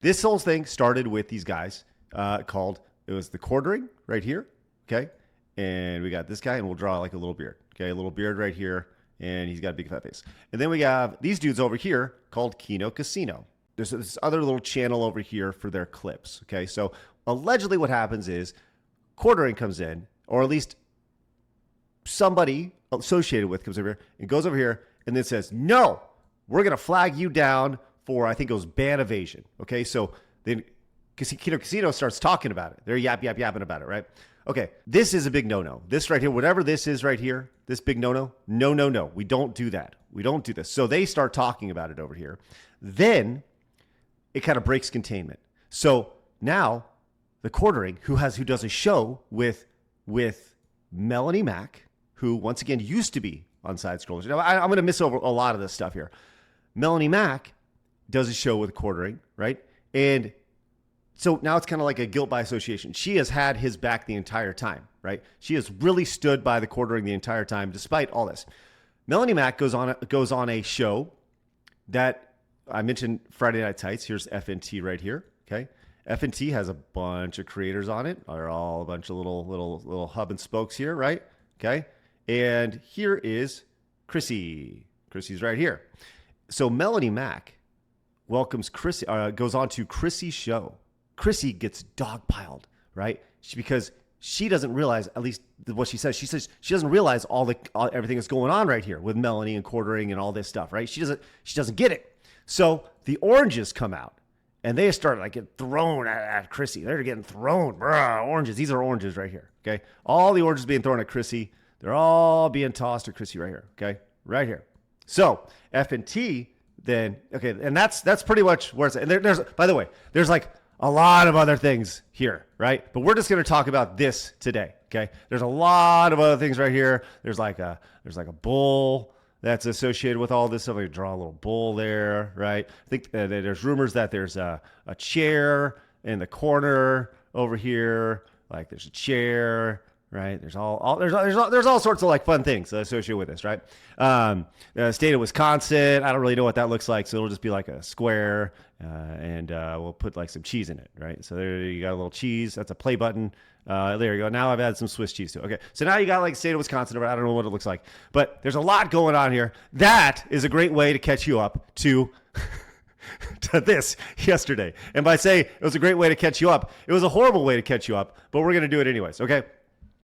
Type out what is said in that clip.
This whole thing started with these guys it was TheQuartering right here, okay? And we got this guy, and we'll draw like a little beard, okay? A little beard right here, and he's got a big fat face. And then we have these dudes over here called Kino Casino. There's this other little channel over here for their clips, okay? So allegedly what happens is Quartering comes in, or at least somebody associated with comes over here and goes over here and then says, no, we're going to flag you down for, I think it was ban evasion. Okay. So then Kino Casino starts talking about it. They're yapping about it, right? Okay. This is a big no-no. This right here, whatever this is right here, this big no-no, no. We don't do that. We don't do this. So they start talking about it over here. Then it kind of breaks containment. So now TheQuartering, who does a show with Melanie Mack, who once again used to be on Side Scrollers. Now, I'm going to miss over a lot of this stuff here. Melanie Mack does a show with TheQuartering, right? And so now it's kind of like a guilt by association. She has had his back the entire time, right? She has really stood by TheQuartering the entire time, despite all this. Melanie Mack goes on a show that I mentioned, Friday Night Tights. Here's FNT right here, okay? FNT has a bunch of creators on it. They're all a bunch of little hub and spokes here, right? Okay. And here is Chrissy. Chrissy's right here. So Melanie Mack welcomes Chrissy, goes on to Chrissy's show. Chrissy gets dogpiled, right? Because she doesn't realize, at least what she says she doesn't realize everything that's going on right here with Melanie and Quartering and all this stuff, right? She doesn't get it. So the oranges come out. And they start like getting thrown at Chrissy. They're getting thrown. Oranges. These are oranges right here. Okay. All the oranges being thrown at Chrissy. They're all being tossed at Chrissy right here. Okay. Right here. So FNT then, okay. And that's pretty much where it's at. And there's, by the way, there's like a lot of other things here, right? But we're just going to talk about this today. Okay. There's a lot of other things right here. There's like a bull that's associated with all this stuff. I draw a little bull there, right? I think there's rumors that there's a chair in the corner over here. Like there's a chair, right? There's all sorts of like fun things associated with this, right? State of Wisconsin. I don't really know what that looks like, so it'll just be like a square, and we'll put like some cheese in it, right? So there you got a little cheese. That's a play button. There you go. Now I've added some Swiss cheese to it. Okay. So now you got like state of Wisconsin. I don't know what it looks like, but there's a lot going on here. That is a great way to catch you up to this yesterday. And by saying it was a great way to catch you up, it was a horrible way to catch you up, but we're going to do it anyways. Okay.